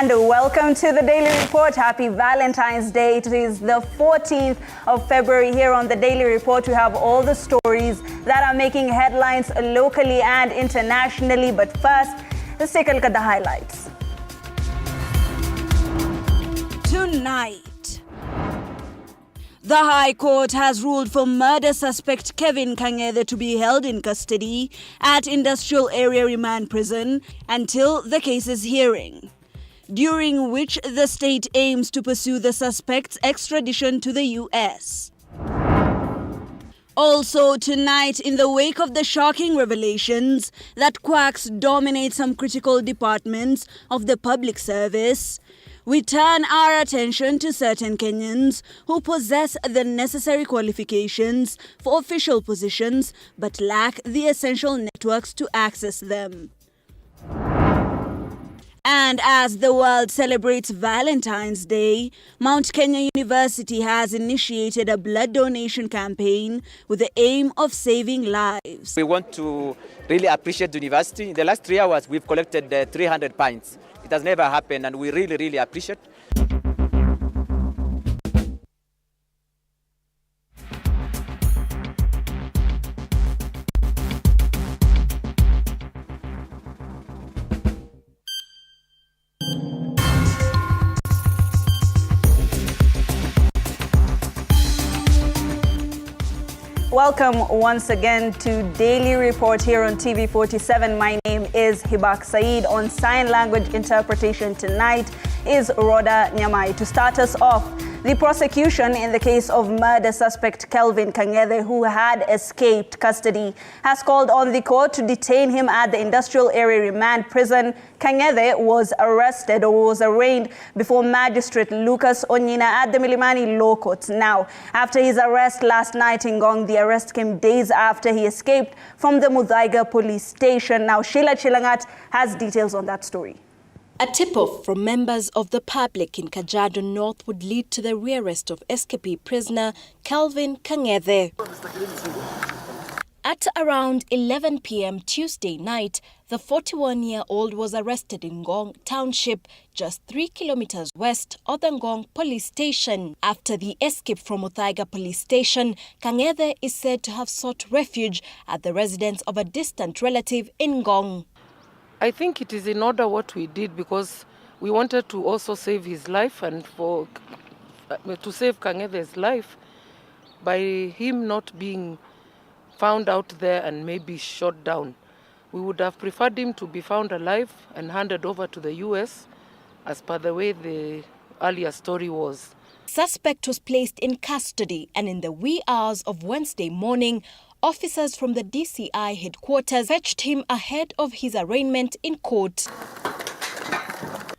and welcome to the Daily Report. Happy Valentine's Day. It is the 14th of February. Here on the Daily Report, we have all the stories that are making headlines locally and internationally. But first, let's take a look at the highlights. Tonight, the High Court has ruled for murder suspect Kelvin K to be held in custody at Industrial Area Remand Prison until the case's hearing, during which the state aims to pursue the suspect's extradition to the US. Also tonight, in the wake of the shocking revelations that quacks dominate some critical departments of the public service, we turn our attention to certain Kenyans who possess the necessary qualifications for official positions but lack the essential networks to access them. And as the world celebrates Valentine's Day, Mount Kenya University has initiated a blood donation campaign with the aim of saving lives. We want to really appreciate the university. In the last 3 hours, we've collected 300 pints. It has never happened, and we really appreciate. Welcome once again to Daily Report here on TV47. My name is Hibak Saeed. On sign language interpretation tonight is Rhoda Nyamai. To start us off, the prosecution in the case of murder suspect Kelvin K, who had escaped custody, has called on the court to detain him at the Industrial Area Remand Prison. K was arrested or was arraigned before Magistrate Lucas Onyina at the Milimani Law Court. Now, after his arrest last night in Ngong, the arrest came days after he escaped from the Muthaiga police station. Now, Sheila Chilangat has details on that story. A tip-off from members of the public in Kajiado North would lead to the rearrest of escapee prisoner Kelvin K. At around 11 p.m. Tuesday night, the 41-year-old was arrested in Ngong Township, just 3 kilometers west of the Ngong police station. After the escape from Muthaiga police station, K is said to have sought refuge at the residence of a distant relative in Ngong. I think it is in order what we did because we wanted to also save his life and to save Kangethe's life by him not being found out there and maybe shot down. We would have preferred him to be found alive and handed over to the US as per the way the earlier story was. Suspect was placed in custody, and in the wee hours of Wednesday morning, officers from the DCI headquarters fetched him ahead of his arraignment in court.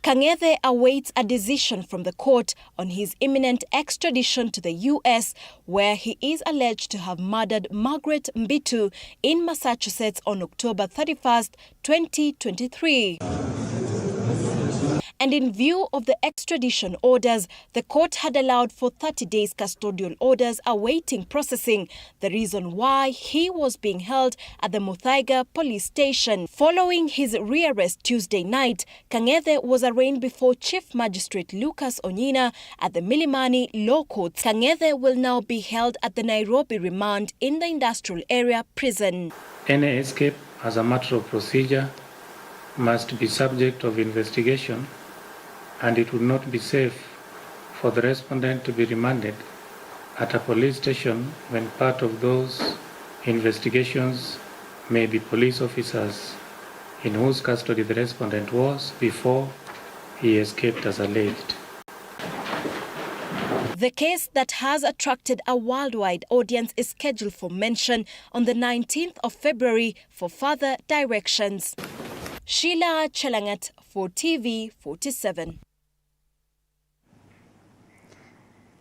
K awaits a decision from the court on his imminent extradition to the US, where he is alleged to have murdered Margaret Mbitu in Massachusetts on October 31st, 2023. And in view of the extradition orders, the court had allowed for 30 days custodial orders awaiting processing, the reason why he was being held at the Muthaiga police station. Following his rearrest Tuesday night, K was arraigned before Chief Magistrate Lucas Onyina at the Milimani Law Court. K will now be held at the Nairobi remand in the Industrial Area Prison. Any escape as a matter of procedure must be subject of investigation, and it would not be safe for the respondent to be remanded at a police station when part of those investigations may be police officers in whose custody the respondent was before he escaped as alleged. The case that has attracted a worldwide audience is scheduled for mention on the 19th of February for further directions. Sheila Chilangat for TV47.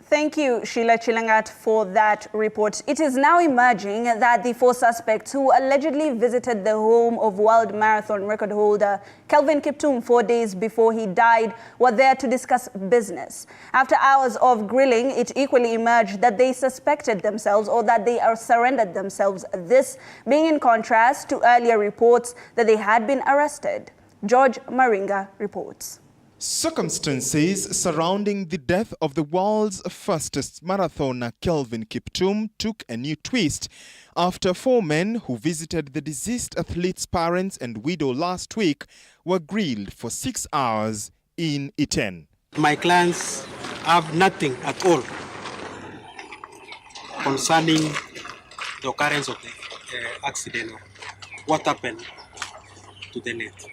Thank you, Sheila Chilangat, for that report. It is now emerging that the 4 suspects who allegedly visited the home of world marathon record holder Kelvin Kiptum 4 days before he died were there to discuss business. After hours of grilling, it equally emerged that they suspected themselves or that they surrendered themselves, this being in contrast to earlier reports that they had been arrested. George Maringa reports. Circumstances surrounding the death of the world's fastest marathoner Kelvin K took a new twist after 4 men who visited the deceased athlete's parents and widow last week were grilled for 6 hours in Iten. My clients have nothing at all concerning the occurrence of the accident. What happened to the late?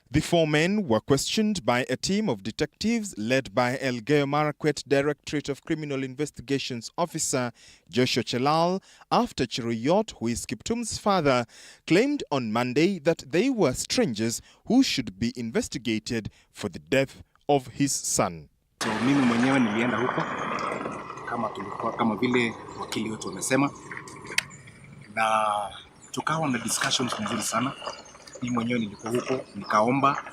The 4 men were questioned by a team of detectives led by Elgeyo Marakwet Directorate of Criminal Investigations Officer Joshua Chelal after Cheruiyot, who is Kiptum's father, claimed on Monday that they were strangers who should be investigated for the death of his son. So mimi mwenyewe nilienda huko kama vile wakili wetu wamesema, na tukawa na discussions nzuri sana. Mimi mwenyewe nilikuwa huko, nikaomba,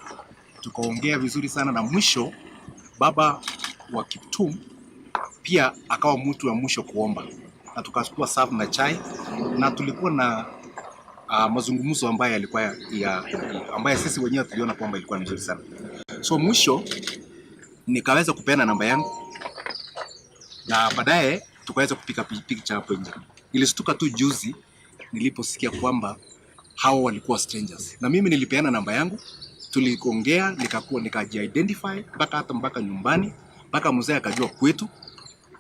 tukaongea vizuri sana, na mwisho baba wa Kiptum pia akawa mtu wa mwisho kuomba, na tukachukua serve na chai, na tulikuwa na mazungumzo ambayo yalikuwa ambayo sisi wenyewe tuliona kwamba ilikuwa nzuri sana. So mwisho nikaweza kupeana namba yangu, na baadaye tukaweza kupika picha hapo nje. Nilishtuka tu juzi niliposikia kwamba hao walikuwa strangers, na mimi nilipeana namba yangu, tuliongea, nikaji-identify mpaka nyumbani, mpaka mzee akajua kwetu.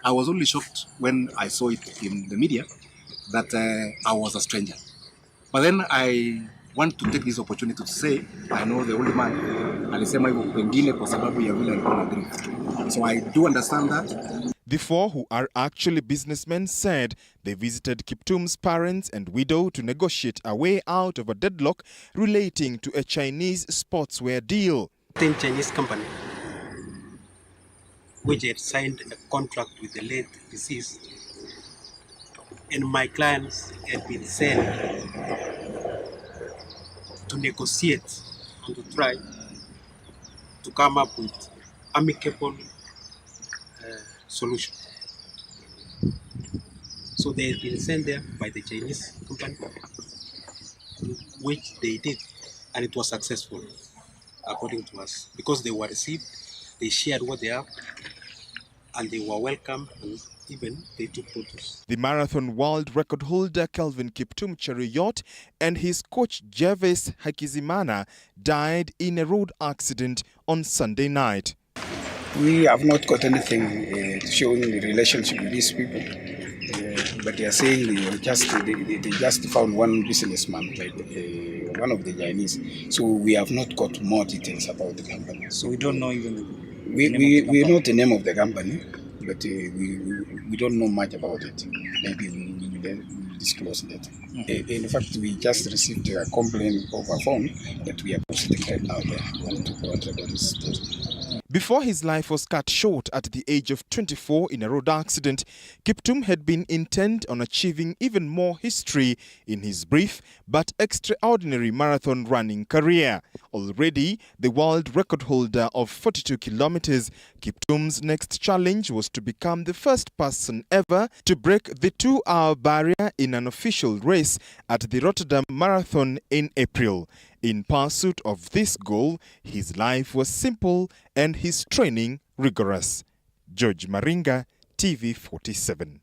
I was only shocked when I saw it in the media that I was a stranger. But then I want to take this opportunity to say I know the old man alisema hivyo pengine kwa sababu ya vile alikuwa na drift. So I do understand that. The 4, who are actually businessmen, said they visited Kiptum's parents and widow to negotiate a way out of a deadlock relating to a Chinese sportswear deal. The Chinese company, which had signed a contract with the late deceased, and my clients had been sent to negotiate and to try to come up with amicable solution. So they have been sent there by the Chinese company, which they did, and it was successful according to us, because they were received, they shared what they have, and they were welcome, and even they took photos. The marathon world record holder Kelvin K Cheruiyot and his coach Jervis Hakizimana died in a road accident on Sunday night. We have not got anything showing the relationship with these people, but they are saying they just found one businessman, like one of the Chinese. So we have not got more details about the company. So we don't know even we know the name of the company, but we don't know much about it. Maybe we will disclose that. In fact, we just received a complaint over phone that we are posting right now there. We want to go into this. Before his life was cut short at the age of 24 in a road accident, Kiptum had been intent on achieving even more history in his brief but extraordinary marathon running career. Already the world record holder of 42 kilometers, Kiptum's next challenge was to become the first person ever to break the 2-hour barrier in an official race at the Rotterdam Marathon in April. In pursuit of this goal, his life was simple and his training rigorous. George Maringa, TV47.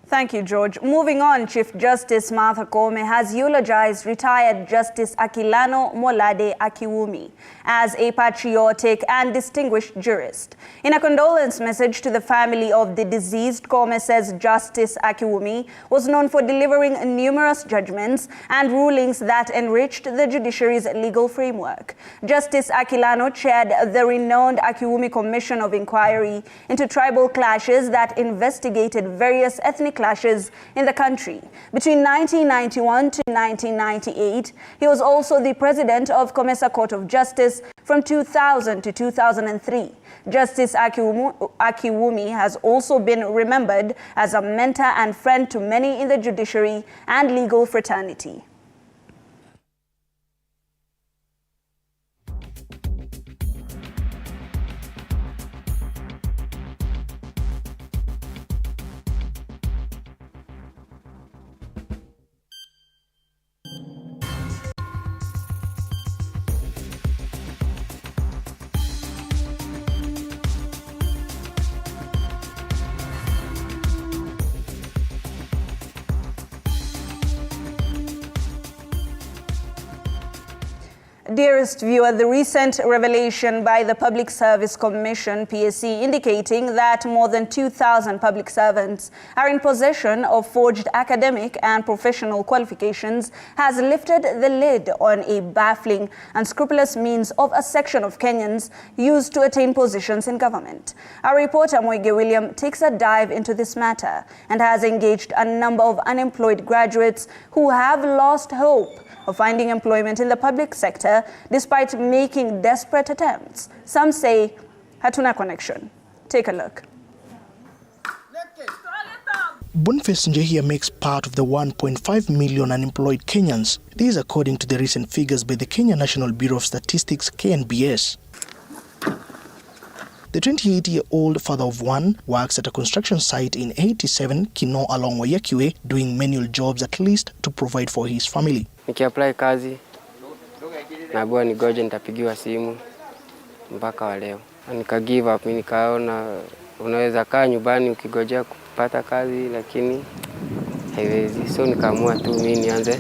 Thank you, George. Moving on, Chief Justice Martha Koome has eulogized retired Justice Akilano Molade Akiwumi as a patriotic and distinguished jurist. In a condolence message to the family of the deceased, Koome says Justice Akiwumi was known for delivering numerous judgments and rulings that enriched the judiciary's legal framework. Justice Akilano chaired the renowned Akiwumi Commission of Inquiry into tribal clashes that investigated various ethnic clashes in the country. Between 1991 to 1998, he was also the president of Comesa Court of Justice from 2000 to 2003. Justice Akiwumi has also been remembered as a mentor and friend to many in the judiciary and legal fraternity. Dearest viewer, the recent revelation by the Public Service Commission, PSC, indicating that more than 2,000 public servants are in possession of forged academic and professional qualifications has lifted the lid on a baffling and scrupulous means of a section of Kenyans used to attain positions in government. Our reporter Moige William takes a dive into this matter and has engaged a number of unemployed graduates who have lost hope of finding employment in the public sector despite making desperate attempts. Some say hatuna connection. Take a look. Boniface Njehia makes part of the 1.5 million unemployed Kenyans. This according to the recent figures by the Kenya National Bureau of Statistics, KNBS. The 28-year-old father of one works at a construction site in 87 Kino along Wayakiwe, doing manual jobs at least to provide for his family. Nikiapply kazi, naambiwa nigoje nitapigiwa simu mpaka wa leo. Nika give up, nikaona unaweza kaa nyumbani ukigojea kupata kazi lakini haiwezi. So nikaamua tu mimi nianze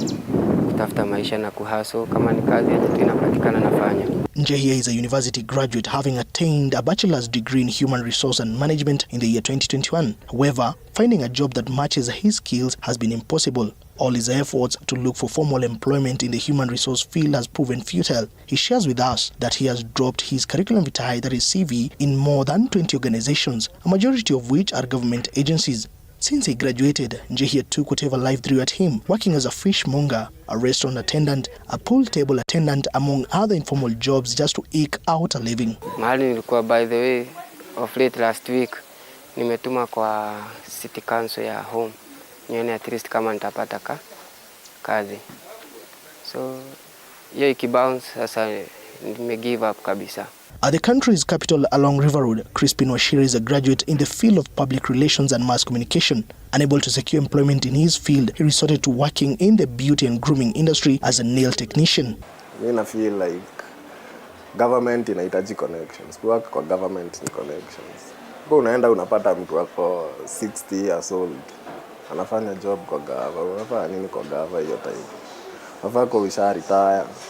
kutafuta maisha na kuhustle, kama ni kazi yenye tu inapatikana nafanya. Njehia is a university graduate having attained a bachelor's degree in human resource and management in the year 2021. However, finding a job that matches his skills has been impossible. All his efforts to look for formal employment in the human resource field has proven futile. He shares with us that he has dropped his curriculum vitae, that is CV, in more than 20 organizations, a majority of which are government agencies. Since he graduated, Njehia took whatever life threw at him, working as a fishmonger, a restaurant attendant, a pool table attendant, among other informal jobs just to eke out a living. Mahali nilikuwa, by the way, of late last week, nimetuma kwa city council ya home. Nione at least kama nitapata kazi. So, hiyo ikibounce sasa nime give up kabisa. At the country's capital along River Road, Crispin Washira is a graduate in the field of public relations and mass communication. Unable to secure employment in his field, he resorted to working in the beauty and grooming industry as a nail technician. I feel like government inahitaji connections. Work kwa government ni connections. Kwa unaenda unapata mtu wako 60 years old. Anafanya job kwa gava. Unafanya nini kwa gava hiyo time?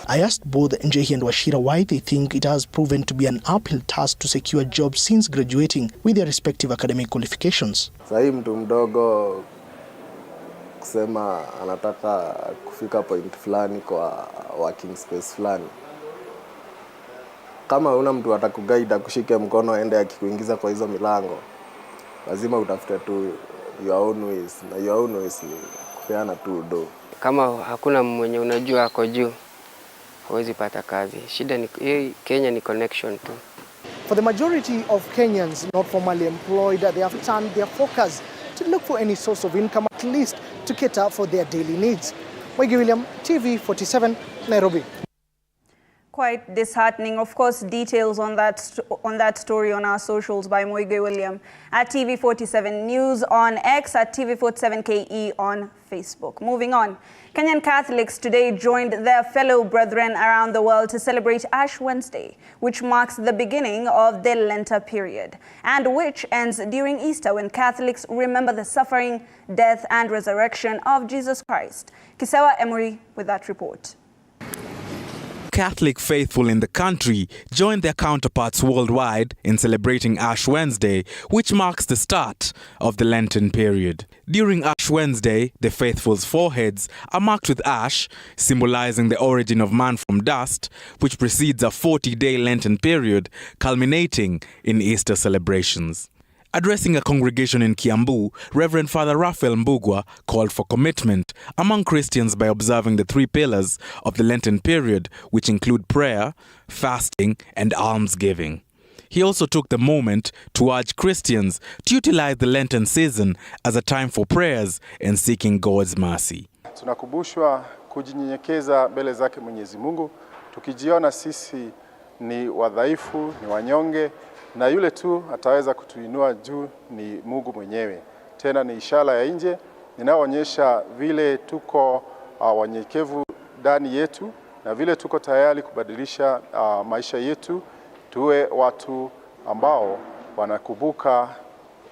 I asked both Njehia and Washira why they think it has proven to be an uphill task to secure jobs since graduating with their respective academic qualifications. Sahi mtu mdogo kusema anataka kufika point fulani kwa working space fulani. Kama una mtu atakuguide akushike mkono aende akikuingiza kwa hizo milango, lazima utafute tu your own ways, na your own ways ni kupeana tu do. Kama hakuna mwenye unajua ako juu, huwezi pata kazi. Shida ni Kenya ni connection tu. For the majority of Kenyans not formally employed, they have turned their focus to look for any source of income, at least to cater for their daily needs. Moige William, TV47, Nairobi. Quite disheartening. Of course, details on that story on our socials by Moige William at TV47 News on X, at TV47KE on Facebook. Moving on, Kenyan Catholics today joined their fellow brethren around the world to celebrate Ash Wednesday, which marks the beginning of the Lenten period and which ends during Easter, when Catholics remember the suffering, death and resurrection of Jesus Christ. Kisewa Emery with that report. Catholic faithful in the country joined their counterparts worldwide in celebrating Ash Wednesday, which marks the start of the Lenten period. During Ash Wednesday, the faithful's foreheads are marked with ash, symbolizing the origin of man from dust, which precedes a 40-day Lenten period, culminating in Easter celebrations. Addressing a congregation in Kiambu, Reverend Father Raphael Mbugwa called for commitment among Christians by observing the 3 pillars of the Lenten period, which include prayer, fasting, and almsgiving. He also took the moment to urge Christians to utilize the Lenten season as a time for prayers and seeking God's mercy. Tunakumbushwa kujinyenyekeza mbele zake Mwenyezi Mungu, tukijiona sisi ni wadhaifu, ni wanyonge, na yule tu ataweza kutuinua juu ni Mungu mwenyewe. Tena ni ishara ya nje inayoonyesha vile tuko wanyenyekevu ndani yetu na vile tuko tayari kubadilisha maisha yetu, tuwe watu ambao wanakumbuka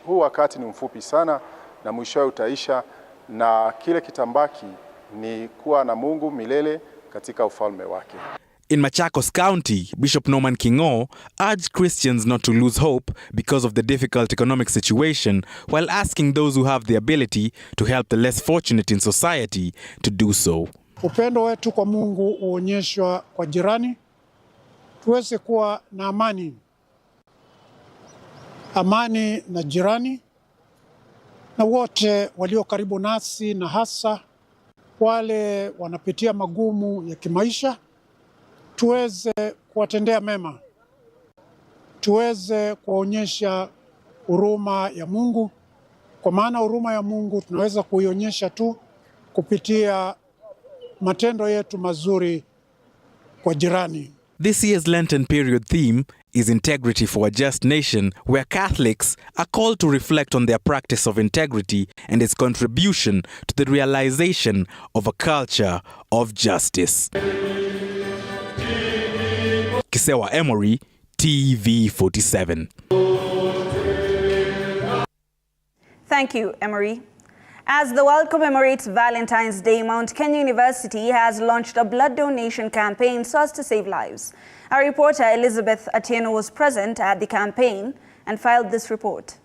huu wakati ni mfupi sana na mwishowe utaisha, na kile kitambaki ni kuwa na Mungu milele katika ufalme wake. In Machakos County, Bishop Norman Kingo urged Christians not to lose hope because of the difficult economic situation, while asking those who have the ability to help the less fortunate in society to do so. Upendo wetu kwa Mungu uonyeshwa kwa jirani, tuweze kuwa na amani. Amani na jirani na wote walio karibu nasi, na hasa wale wanapitia magumu ya kimaisha, tuweze kuwatendea mema. Tuweze kuonyesha huruma ya Mungu, kwa maana huruma ya Mungu tunaweza kuionyesha tu kupitia matendo yetu mazuri kwa jirani. This year's Lenten period theme is Integrity for a Just Nation, where Catholics are called to reflect on their practice of integrity and its contribution to the realization of a culture of justice. Kisewa Emory, TV47. Thank you, Emory. As the world commemorates Valentine's Day, Mount Kenya University has launched a blood donation campaign so as to save lives. Our reporter Elizabeth Atieno was present at the campaign and filed this report.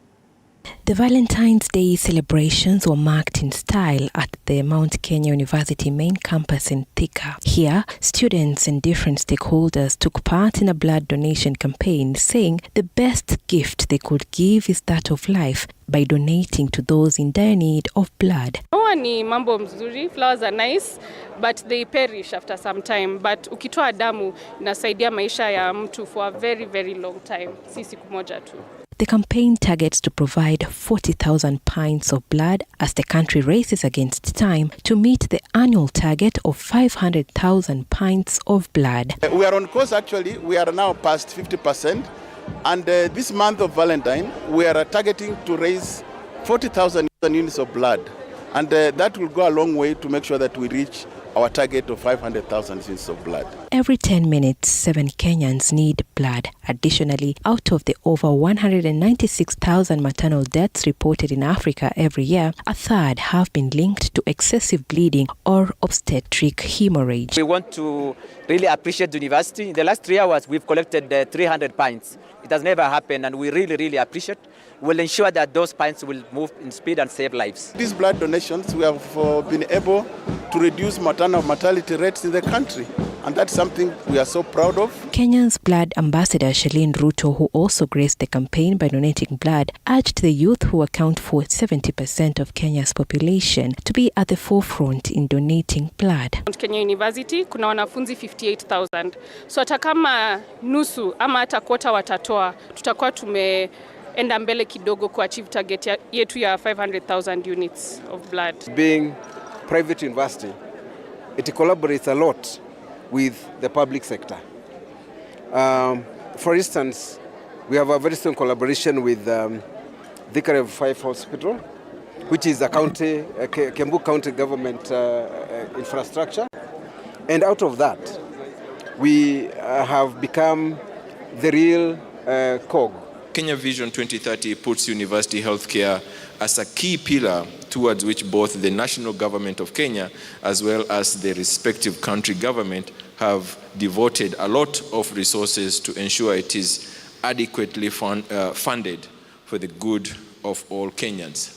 The Valentine's Day celebrations were marked in style at the Mount Kenya University main campus in Thika. Here, students and different stakeholders took part in a blood donation campaign, saying the best gift they could give is that of life by donating to those in dire need of blood. Huwa ni mambo mzuri, flowers are nice, but they perish after some time. But ukitoa damu inasaidia maisha ya mtu for a very, very long time, si siku moja tu. The campaign targets to provide 40,000 pints of blood as the country races against time to meet the annual target of 500,000 pints of blood. We are on course actually. We are now past 50%. And this month of Valentine, we are targeting to raise 40,000 units of blood. And that will go a long way to make sure that we reach our target of 500,000 units of blood. Every 10 minutes, 7 Kenyans need blood. Additionally, out of the over 196,000 maternal deaths reported in Africa every year, a third have been linked to excessive bleeding or obstetric hemorrhage. We want to really appreciate the university. In the last 3 hours, we've collected 300 pints. It has never happened, and we really, really appreciate. We'll ensure that those pints will move in speed and save lives. These blood donations, we have been able to reduce maternal mortality rates in the country. And that's something we are so proud of. Kenya's blood ambassador Shalin Ruto, who also graced the campaign by donating blood, urged the youth, who account for 70% of Kenya's population, to be at the forefront in donating blood. Mount Kenya University kuna wanafunzi 58,000. So hata kama nusu ama hata kwota watatoa, tutakuwa tumeenda mbele kidogo ku achieve target yetu ya 500,000 units of blood. Being private university, it collaborates a lot with the public sector. For instance, we have a very strong collaboration with Thika 5 Hospital, which is a county, Kiambu County government infrastructure. And out of that, we have become the real cog. Kenya Vision 2030 puts university healthcare as a key pillar towards which both the national government of Kenya as well as the respective country government have devoted a lot of resources to ensure it is adequately funded for the good of all Kenyans.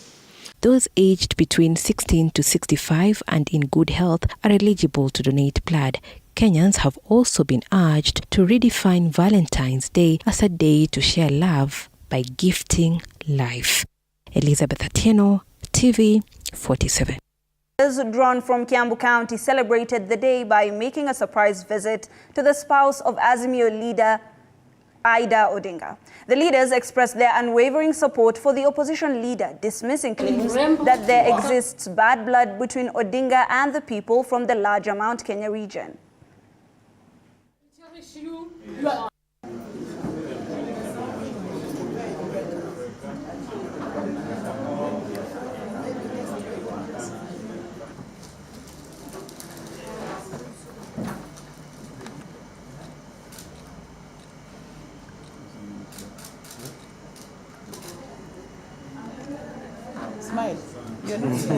Those aged between 16 to 65 and in good health are eligible to donate blood. Kenyans have also been urged to redefine Valentine's Day as a day to share love by gifting life. Elizabeth Atieno, TV47. Those drawn from Kiambu County celebrated the day by making a surprise visit to the spouse of Azimio leader Ida Odinga. The leaders expressed their unwavering support for the opposition leader, dismissing claims that there exists bad blood between Odinga and the people from the larger Mount Kenya region. Smile. You're not so.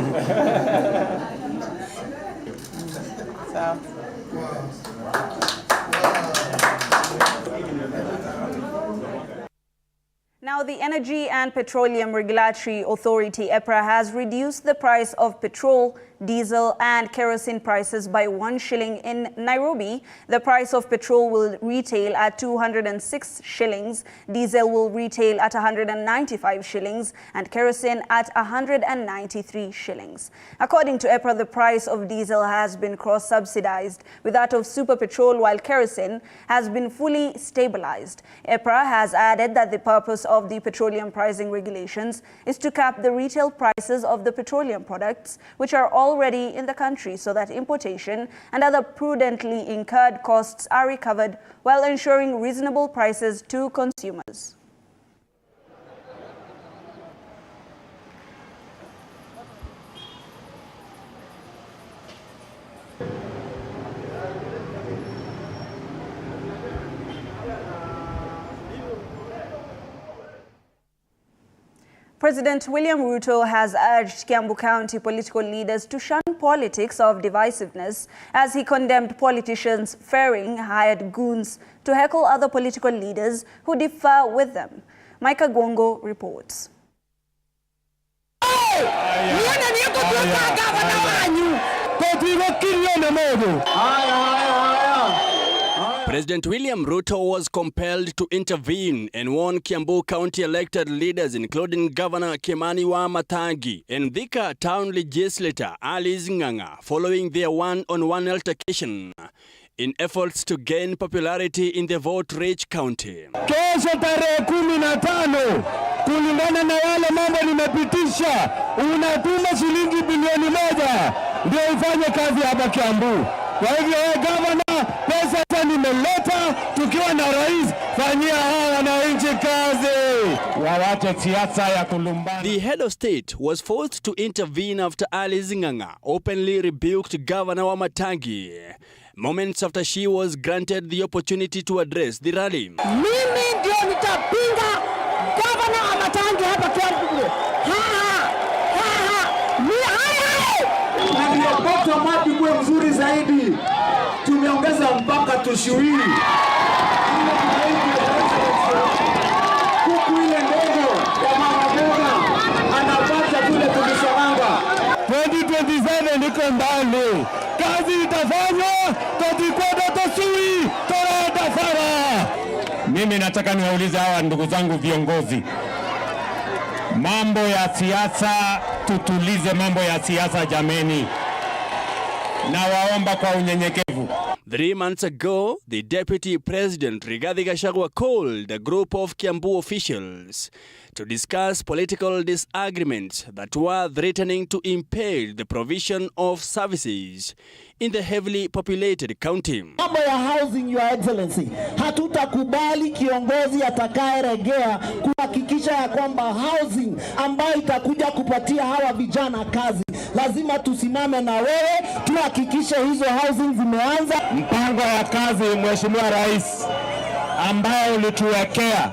Now, the Energy and Petroleum Regulatory Authority, EPRA, has reduced the price of petrol, diesel and kerosene prices by 1 shilling in Nairobi. The price of petrol will retail at 206 shillings, diesel will retail at 195 shillings and kerosene at 193 shillings. According to EPRA, the price of diesel has been cross-subsidized with that of super petrol, while kerosene has been fully stabilized. EPRA has added that the purpose of the petroleum pricing regulations is to cap the retail prices of the petroleum products which are already in the country, so that importation and other prudently incurred costs are recovered while ensuring reasonable prices to consumers. President William Ruto has urged Kiambu County political leaders to shun politics of divisiveness as he condemned politicians fearing hired goons to heckle other political leaders who differ with them. Micah Gwongo reports. President William Ruto was compelled to intervene and warn Kiambu County elected leaders, including Governor Kimani Wamatangi and Thika Town Legislator Alice Ng'ang'a, following their one-on-one altercation in efforts to gain popularity in the vote-rich county. Kesho tarehe 15 kulingana na yale mambo nimepitisha, unatuma shilingi bilioni 1 ndio ifanye kazi hapa Kiambu. Kwa hivyo Governor, pesa nimeleta tukiwa na rais, fanyia hawa wananchi kazi. Waache siasa ya kulumbana. The head of state was forced to intervene after Alice Ng'ang'a openly rebuked Governor Wamatangi moments after she was granted the opportunity to address the rally. Mimi ndio nitapinga Governor Wamatangi hapa Kiambu. Ndio bottom up kwa mzuri zaidi. Tumeongeza mpaka tushuhuri. Kuku ile ndogo ya mama mboga anapata kule kulishamanga. 2027 niko mbali. Kazi itafanywa, tutakwenda tusui, tutafara. Mimi nataka niwaulize hawa ndugu zangu viongozi. Mambo ya siasa, tutulize mambo ya siasa jameni. Na waomba kwa unyenyekevu. 3 months ago, the Deputy President Rigathi Gachagua called a group of Kiambu officials to discuss political disagreements that were threatening to impede the provision of services in the heavily populated county. Mambo ya housing, Your Excellency, hatutakubali kiongozi atakayeregea kuhakikisha ya kwamba housing ambayo itakuja kupatia hawa vijana kazi. Lazima tusimame na wewe, tuhakikishe hizo housing zimeanza. Mpango ya kazi Mheshimiwa Rais ambao ulituwekea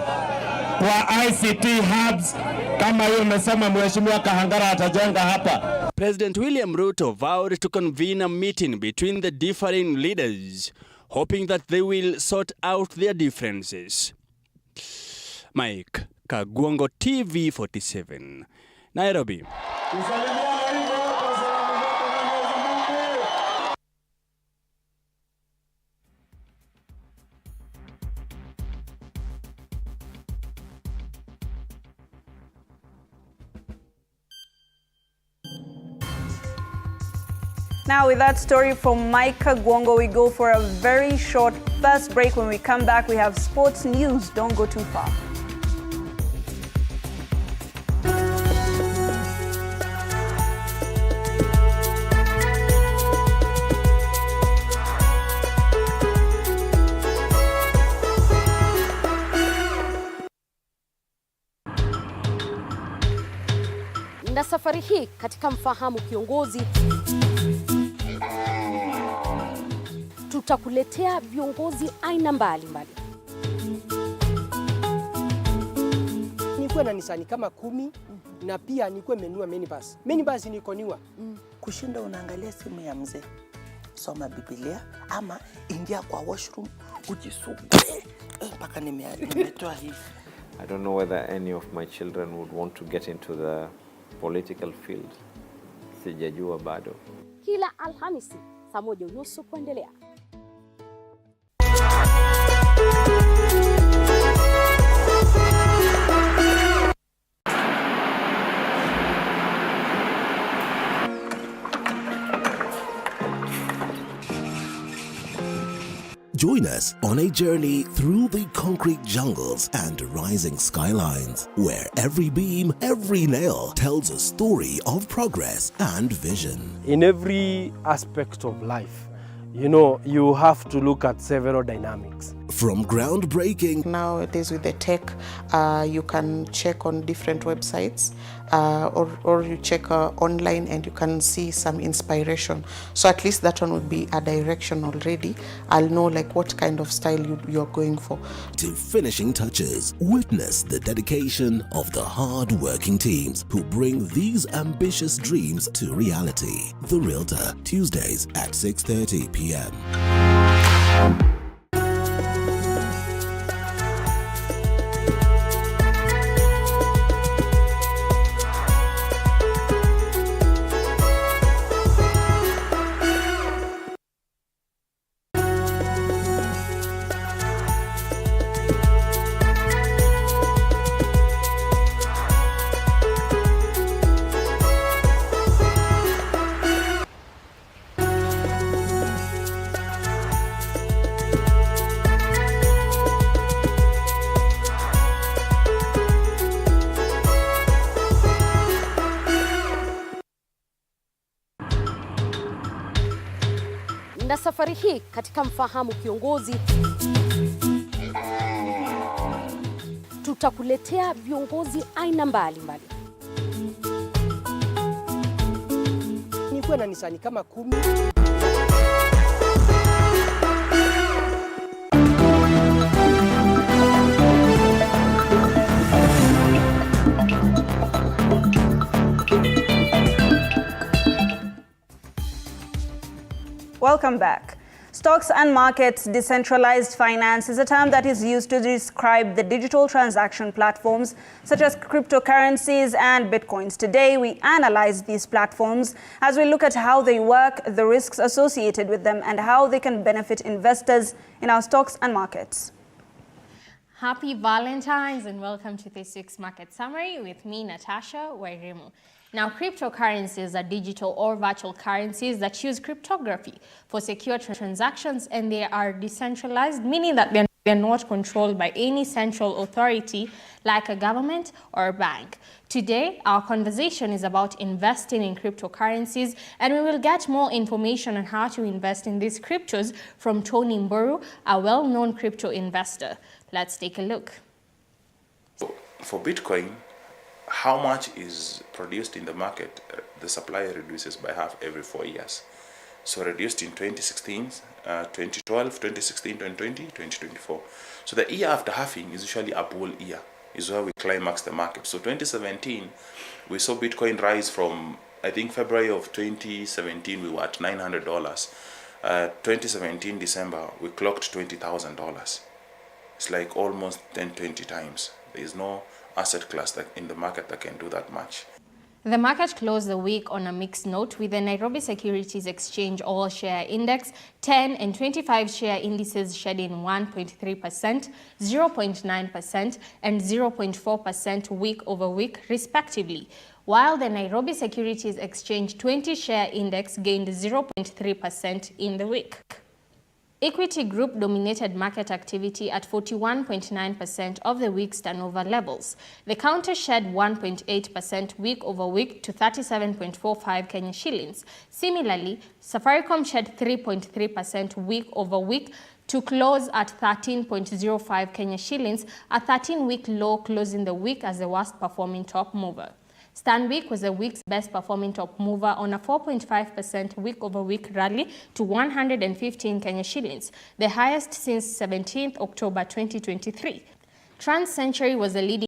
kwa ICT hubs kama hiyo umesema Mheshimiwa Kahangara atajenga hapa. President William Ruto vowed to convene a meeting between the differing leaders, hoping that they will sort out their differences. Mike Kagwongo, TV47, Nairobi. Now, with that story from Micah Gwongo, we go for a very short first break. When we come back, we have sports news. Don't go too far. Na safari hii katika Mfahamu Kiongozi tutakuletea viongozi aina mbalimbali. Nikuwe na Nisani kama 10 na pia nikuwe menua minibus. Minibus niko niwa. Kushinda unaangalia simu ya mzee. Soma Biblia ama ingia kwa washroom ujisugue. mpaka nimetoa hii. I don't know whether any of my children would want to get into the political field. Sijajua bado. Kila Alhamisi saa 1:30 kuendelea. Join us on a journey through the concrete jungles and rising skylines, where every beam, every nail tells a story of progress and vision. In every aspect of life, you have to look at several dynamics. From groundbreaking. Nowadays with the tech, you can check on different websites or you check online and you can see some inspiration. So at least that one would be a direction already. I'll know like what kind of style you're going for. To finishing touches, witness the dedication of the hard-working teams who bring these ambitious dreams to reality. The Realtor, Tuesdays at 6:30 p.m. Na safari hii katika Mfahamu Kiongozi tutakuletea viongozi aina mbalimbali. Nikuwe na nisani kama 10. Welcome back. Stocks and markets decentralized finance is a term that is used to describe the digital transaction platforms such as cryptocurrencies and bitcoins. Today, we analyze these platforms as we look at how they work, the risks associated with them, and how they can benefit investors in our stocks and markets. Happy Valentine's and welcome to this week's market summary with me, Natasha Wairimu. Now, cryptocurrencies are digital or virtual currencies that use cryptography for secure transactions, and they are decentralized, meaning that they're not controlled by any central authority like a government or a bank. Today, our conversation is about investing in cryptocurrencies, and we will get more information on how to invest in these cryptos from Tony Mburu, a well-known crypto investor. Let's take a look. For Bitcoin, how much is produced in the market, the supply reduces by half every 4 years. So reduced in 2016, 2012, 2016, 2020, 2024. So the year after halving is usually a bull year, is where we climax the market. So 2017, we saw Bitcoin rise from, I think February of 2017, we were at $900. 2017 December, we clocked $20,000. It's like almost 10-20 times. There is no asset class that in the market that can do that much. The market closed the week on a mixed note, with the Nairobi Securities Exchange All Share Index 10 and 25 share indices shedding 1.3%, 0.9% and 0.4% week over week respectively, while the Nairobi Securities Exchange 20 share index gained 0.3% in the week. Equity Group dominated market activity at 41.9% of the week's turnover levels. The counter shed 1.8% week over week to 37.45 Kenya shillings. Similarly, Safaricom shed 3.3% week over week to close at 13.05 Kenya shillings, a 13-week low closing the week as the worst performing top mover. Stanbic was the week's best performing top mover on a 4.5% week-over-week rally to 115 Kenya shillings, the highest since 17th October 2023. TransCentury was the leading